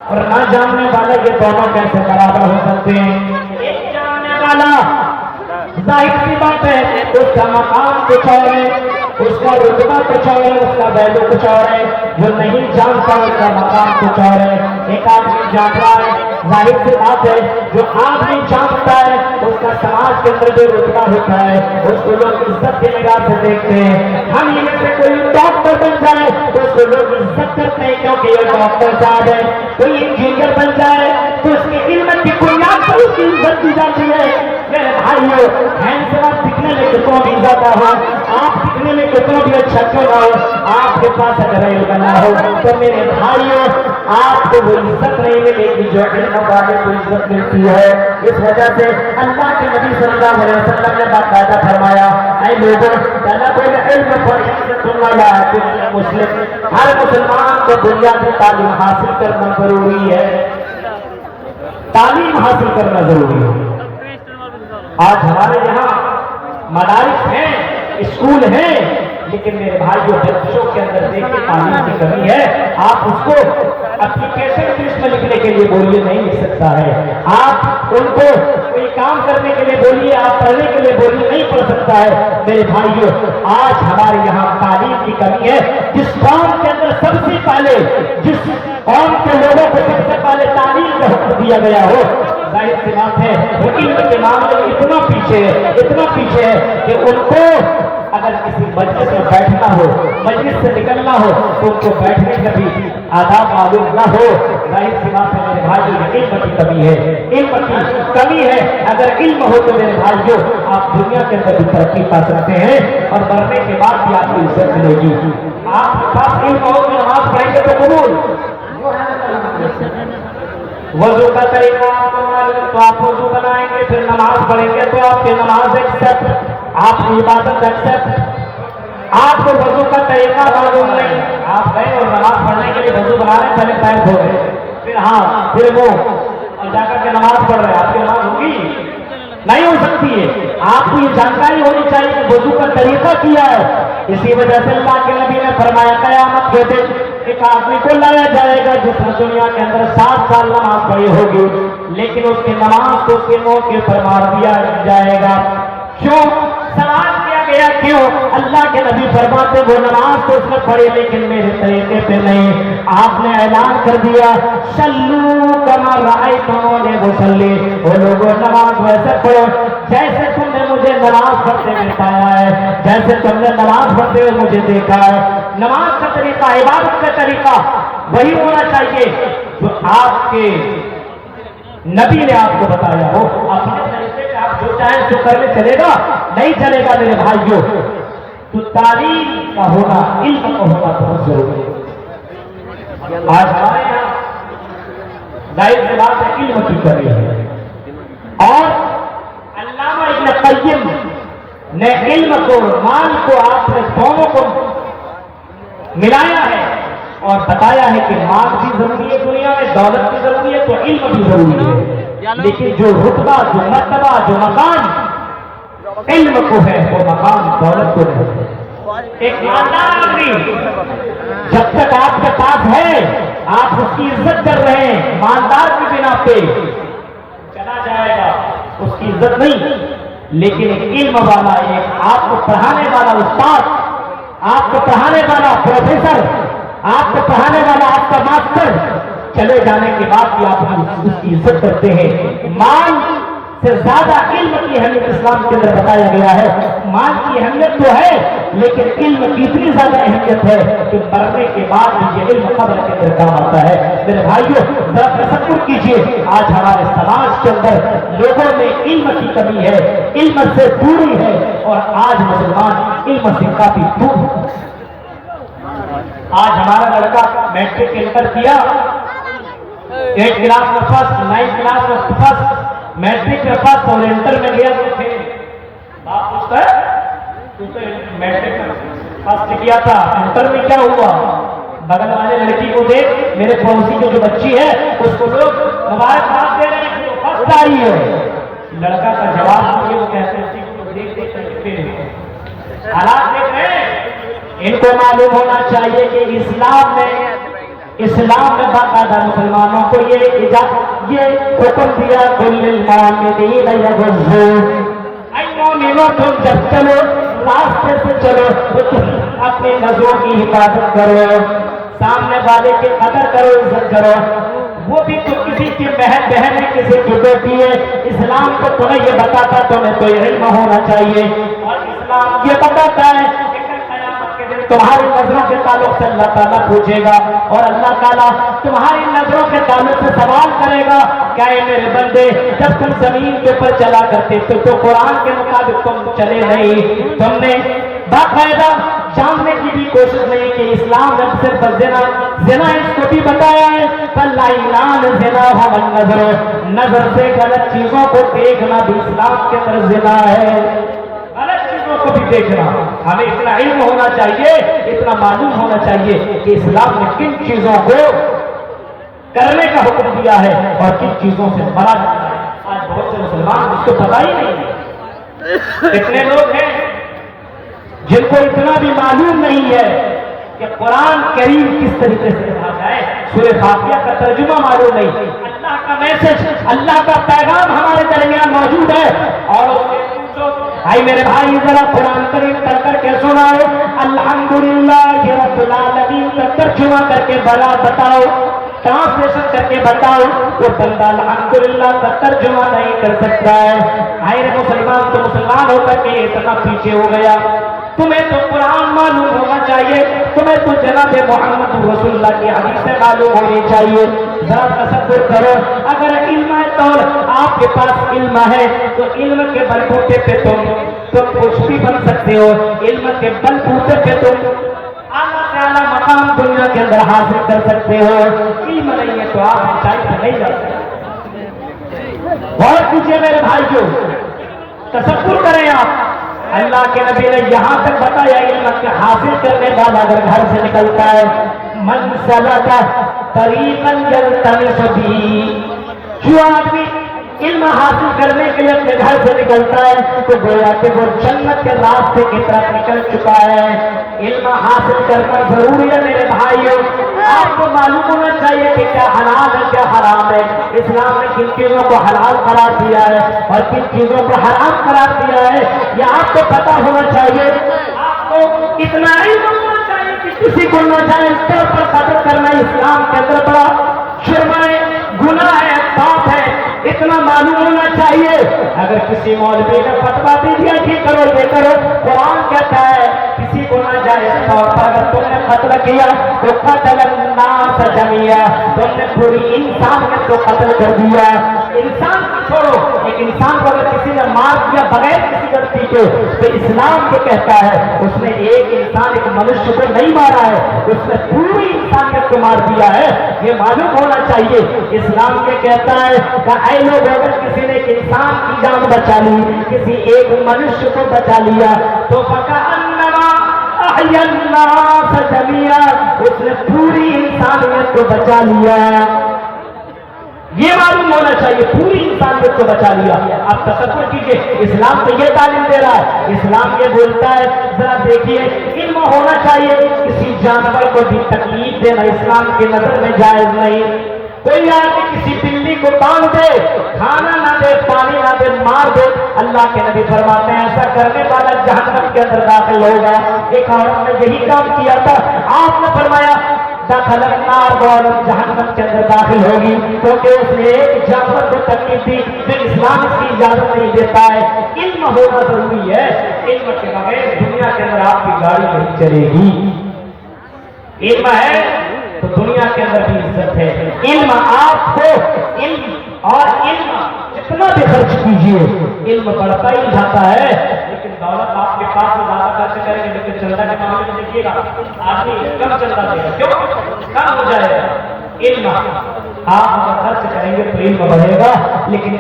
اور نہ جاننے والے یہ دونوں کیسے برابر ہو سکتے ہیں؟ ایک جاننے والا ظاہر سی بات ہے اس کا مقام کچھ اور ہے، اس کا رتبہ کچھ اور ہے، اس کا ویلو کچھ اور ہے۔ جو نہیں جانتا اس کا مقام کچھ اور ہے۔ ایک آدمی جان رہا ہے، ظاہر سی بات ہے جو آدمی جانتا ہے اس کا سماج کے اندر جو رتبہ ہوتا ہے اس کو لوگ عزت کی نگاہ سے دیکھتے ہیں۔ ہم ان میں سے کوئی ڈاکٹر بن جائے تو اس کو لوگ عزت کرتے ہیں کیونکہ یہ ڈاکٹر صاحب ہے۔ کوئی انجینئر بن جائے تو اس کے علم کی بنیاد پر اس کی عزت دی جاتی ہے۔ میرے بھائیو، ہینڈسم دکھنے میں کتنا بھی زیادہ ہو، آپ دکھنے میں کتنا بھی اچھا کیوں نہ ہو، آپ کے پاس اگر علم نہ ہو تو میرے بھائیو آپ کو وہ عزت نہیں ملے گی جو علم والے کو عزت ملتی ہے۔ اس وجہ سے اللہ کے نبی صلی اللہ علیہ وسلم نے باقاعدہ فرمایا، اے لوگوں طلب العلم فریضۃ علی کل مسلم، ہر مسلمان کو بنیادی تعلیم حاصل کرنا ضروری ہے۔ تعلیم حاصل کرنا ضروری ہے۔ آج ہمارے یہاں مدارس ہیں، اسکول ہیں، لیکن میرے بھائی جو بچوں کے اندر دیکھیں تعلیم کی کمی ہے، آپ اس کو اپلیکیشن انگلش میں لکھنے کے لیے بولیے نہیں لکھ سکتا ہے، آپ ان کو کوئی کام کرنے کے لیے بولیے، آپ پڑھنے کے لیے بولیے نہیں پڑھ سکتا ہے۔ میرے بھائیو آج ہمارے یہاں تعلیم کی کمی ہے۔ جس قوم کے اندر سب سے پہلے، جس قوم کے لوگوں کو سب سے پہلے تعلیم کا حکم دیا گیا ہو، ظاہر سی بات ہے وہ علم کے معاملے میں اتنا پیچھے ہے، اتنا پیچھے ہے کہ ان کو اگر کسی مجلس میں بیٹھنا ہو، مجلس سے نکلنا ہو تو ان کو بیٹھنے کا بھی آداب معلوم نہ ہو۔ ظاہر سی بات ہے میرے بھائیو علم کی کمی ہے، علم کی کمی ہے۔ اگر علم ہو تو میرے بھائیو آپ دنیا کے اندر بھی ترقی پا سکتے ہیں اور مرنے کے بعد بھی آپ کو عزت ملے گی۔ آپ کے پاس علم ہو کہ نماز پڑھیں گے تو قبول، وضو کا طریقہ آپ کو معلوم تو آپ وضو بنائیں گے، پھر نماز پڑھیں گے تو آپ کی نماز ایکسپٹ، آپ کی عبادت ایکسپٹ۔ آپ کو وضو کا طریقہ معلوم نہیں، آپ گئے اور نماز پڑھنے کے لیے وضو بنا رہے ہیں، پہلے پیر دھو رہے پھر ہاتھ پھر منہ اور جا کر کے نماز پڑھ رہے ہیں، آپ کی نماز ہوگی نہیں ہو سکتی ہے۔ آپ کو یہ جانکاری ہونی چاہیے کہ وضو کا طریقہ کیا ہے۔ اسی وجہ سے اللہ کے نبی نے فرمایا قیامت کے دن ایک آدمی کو لایا جائے گا جس نے دنیا کے اندر 7 سال نماز پڑھی ہوگی، لیکن اس کی نماز کو اس کے منہ کے اوپر مار دیا جائے گا۔ کیوں؟ سوال کیا گیا کیوں؟ اللہ کے نبی فرماتے وہ نماز تو اس نے پڑھی لیکن میرے طریقے پہ نہیں۔ آپ نے اعلان کر دیا صلو کما رأیتمونی اصلی، وہ لوگوں نماز ویسے پڑھو جیسے تم نے مجھے نماز پڑھتے ہوئے پایا ہے، جیسے تم نے نماز پڑھتے ہوئے مجھے دیکھا ہے۔ نماز کا طریقہ، عبادت کا طریقہ وہی ہونا چاہیے جو آپ کے نبی نے آپ کو بتایا ہو۔ اپنے طریقے سے آپ جو چاہیں سو کرنے چلے گا نہیں چلے گا میرے بھائیوں۔ تو تعلیم کا ہونا، علم کا ہونا بہت ضروری ہے۔ آج ہمارے یہاں ظاہر سی بات ہے علم کی کمی ہے، اور علامہ ابن قیم نے علم کو، مال کو، آپ نے دونوں کو ملایا ہے اور بتایا ہے کہ مال بھی ضروری ہے دنیا میں، دولت بھی ضروری ہے تو علم بھی ضروری ہے، لیکن جو رتبہ، جو مرتبہ، جو مقام علم کو ہے وہ مقام دولت کو نہیں ہے۔ ایک مالدار آدمی جب تک آپ کے پاس ہے آپ اس کی عزت کر رہے ہیں، مالدار کی بنا پہ چلا جائے گا اس کی عزت نہیں، لیکن ایک علم والا، ایک آپ کو پڑھانے والا استاد، آپ کو پڑھانے والا پروفیسر، آپ کو پڑھانے والا آپ کا ماسٹر چلے جانے کے بعد بھی آپ اس کی عزت کرتے ہیں۔ مال سے زیادہ علم کی اہمیت اسلام کے اندر بتایا گیا ہے۔ مال کی اہمیت تو ہے لیکن علم کی اتنی زیادہ اہمیت ہے کہ مرنے کے بعد بھی یہ علم قبر کے اندر کام آتا ہے۔ میرے بھائیوں ذرا تصور کیجئے آج ہمارے سماج کے اندر لوگوں میں علم کی کمی ہے، علم سے دوری ہے، اور آج مسلمان علم سے کافی دور ہے۔ آج ہمارا لڑکا میٹرک انٹر کیا، 8 کلاس میں فرسٹ، 9 کلاس میں فرسٹ، میٹرک میں فرسٹ، اور انٹر میں گیا تو پھر باپ پوچھتا ہے تو میٹرک میں فرسٹ کیا تھا، انٹر میں کیا ہوا؟ بغل والے لڑکی کو دیکھ، میرے پڑوسی کی جو بچی ہے اس کو لوگ مبارکباد دے رہے ہیں، فرسٹ آئی ہے۔ لڑکا کا جواب وہ کہتے ہیں حالات دیکھ رہے ہیں، ان کو معلوم ہونا چاہیے کہ اسلام میں اسلام میں باقاعدہ مسلمانوں کو یہ حکم دیا کل المؤمنین یغضوا، اے مومنوں تم جب چلو راستے سے چلو تو تم اپنی نظروں کی حفاظت کرو، سامنے والے کی قدر کرو، عزت کرو، وہ بھی تو کسی کی بہن ہے، کسی کی بیٹی ہے۔ اسلام کو تمہیں یہ بتاتا، تمہیں تو یہ علم ہونا چاہیے، اور اسلام یہ بتاتا ہے کہ قیامت کے دن تمہاری نظروں کے تعلق سے اللہ تعالیٰ پوچھے گا، اور اللہ تعالیٰ تمہاری نظروں کے تعلق سے سوال کرے گا کہ اے میرے بندے، جب تم زمین کے اوپر چلا کرتے تو قرآن کے مطابق تم چلے نہیں، تم نے باقاعدہ جاننے کی بھی کوشش نہیں کہ اسلام نے صرف زنا اس کو بھی بتایا ہے، فَاللَّعِنَانُ زِنَاهُ وَالنَّظْرُ، نظر سے غلط چیزوں کو دیکھنا بھی اسلام کے اندر زنا ہے، غلط چیزوں کو بھی دیکھنا۔ ہمیں اتنا علم ہونا چاہیے، اتنا معلوم ہونا چاہیے کہ اسلام نے کن چیزوں کو کرنے کا حکم دیا ہے اور کن چیزوں سے منع کیا ہے۔ آج بہت سے مسلمان اس کو پتہ ہی نہیں ہے۔ کتنے لوگ ہیں جن کو اتنا بھی معلوم نہیں ہے کہ قرآن کریم کس طریقے سے پڑھا جائے، سورہ فاتحہ کا ترجمہ معلوم نہیں، اللہ کا میسج، اللہ کا پیغام ہمارے درمیان موجود ہے، اور اس کے پوچھو بھائی میرے بھائی ذرا قرآن کریم پڑھ کر کے سناؤ، الحمدللہ رب العالمین کا ترجمہ کر کے بتاؤ، ٹرانسلیشن کر کے بتاؤ، وہ بندہ الحمدللہ کا ترجمہ نہیں کر سکتا ہے۔ غیر مسلمان تو مسلمان ہو کر کے اتنا پیچھے ہو گیا۔ تمہیں تو قرآن معلوم ہونا چاہیے، تمہیں تو جناب محمد رسول اللہ کی حدیثیں معلوم ہونی چاہیے۔ ذرا تصور کرو، اگر علم طور آپ کے پاس علم ہے تو علم کے بل بوتے پہ تم کچھ بھی بن سکتے ہو، علم کے بل بوتے پہ تم اعلیٰ سے اعلیٰ مقام دنیا کے اندر حاصل کر سکتے ہو۔ علم نہیں ہے تو آپ اونچائی پہ نہیں جا سکتے۔ بہت کچھ میرے بھائیوں، تصور کریں آپ، اللہ کے نبی نے یہاں تک بتایا علم کے حاصل کرنے والا اگر گھر سے نکلتا ہے، من سلک طریقا یلتمس بہ، جو آدمی علم حاصل کرنے کے لیے اپنے گھر سے نکلتا ہے تو گویا کہ وہ جنت کے راستے کی طرف نکل چکا ہے۔ علم حاصل کرنا ضروری ہے میرے بھائیوں۔ آپ کو معلوم ہونا چاہیے کہ کیا حلال ہے کیا حرام ہے، اسلام نے کن چیزوں کو حلال قرار دیا ہے اور کن چیزوں کو حرام قرار دیا ہے، یہ آپ کو پتہ ہونا چاہیے۔ آپ کو اتنا علم ہونا چاہیے کہ کسی کو ناجائز طور پر قتل کرنا اسلام کے اندر بڑا جرم ہے، گناہ ہے، پاپ ہے، اتنا معلوم ہونا چاہیے۔ اگر کسی مولوی نے فتویٰ دے دیا کہ کرو یہ کرو، قرآن کہتا ہے کسی کو ناجائز طور پر اگر تم نے قتل کیا تو قتل الناس جميعا، تم نے پوری انسانیت کو قتل کر دیا۔ انسان کو چھوڑو، ایک انسان کو اگر کسی نے مار دیا بغیر کسی غلطی کے تو اسلام یہ کہتا ہے اس نے ایک انسان ایک منشیہ کو نہیں مارا ہے، اس نے پوری انسانیت کو مار دیا ہے۔ یہ معلوم ہونا چاہیے۔ اسلام یہ کہتا ہے کہ اے لوگ، اگر کسی نے ایک انسان کی جان بچا لی، کسی ایک منشیہ کو بچا لیا تو فَكَأَنَّمَا أَحْيَا النَّاسَ جَمِيعًا، اس نے پوری انسانیت کو بچا لیا۔ یہ معلوم ہونا چاہیے، پوری انسانیت کو بچا لیا۔ آپ تصور کیجئے، اسلام تو یہ تعلیم دے رہا ہے، اسلام یہ بولتا ہے، ذرا دیکھیے علم ہونا چاہیے، کسی جانور کو بھی تکلیف دینا اسلام کی نظر میں جائز نہیں۔ کوئی آدمی کسی بلی کو باندھ دے، کھانا نہ دے، پانی نہ دے، مار دے، اللہ کے نبی فرماتے ہیں ایسا کرنے والا جہنم کے اندر داخل ہوگا۔ ایک عورت نے یہی کام کیا تھا، آپ نے فرمایا داخل النار، وہ عورت جہنم کے اندر داخل ہوگی کیونکہ اس نے ایک جانور کو تکلیف دی جو اسلام اس کی اجازت نہیں دیتا ہے۔ علم ہونا ضروری ہے، علم کے بغیر دنیا کے اندر آپ کی گاڑی نہیں چلے گی۔ علم ہے تو دنیا کے اندر بھی عزت ہے۔ علم آپ کو، علم اور علم جتنا بھی خرچ کیجئے علم بڑھتا ہی جاتا ہے، لیکن دولت آپ کے پاس زیادہ خرچ کریں گے لیکن چندہ کے معاملے میں دیکھیے گا آدمی کم چندہ دے گا، کیوں کم ہو جائے گا۔ علم آپ اگر خرچ کریں گے تو علم بڑھے گا، لیکن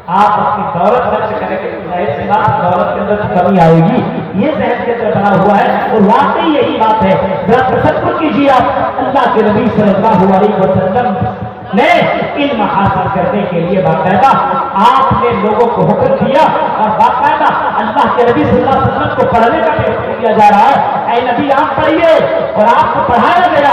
آپ اپنی دولت خرچ کریں گے تو ظاہر سی بات دولت کے اندر کمی آئے گی۔ یہ ذہن کے اندر بنا ہوا ہے اور واقعی یہی بات ہے۔ ذرا تصور کیجیے آپ، اللہ کے نبی صلی اللہ علیہ وسلم نے علم حاصل کرنے کے لیے باقاعدہ آپ نے لوگوں کو حکم دیا اور باقاعدہ اللہ کے نبی صلی اللہ علیہ وسلم کو پڑھنے کا بھی حکم دیا جا رہا ہے۔ اے نبی آپ پڑھیے، اور آپ کو پڑھایا گیا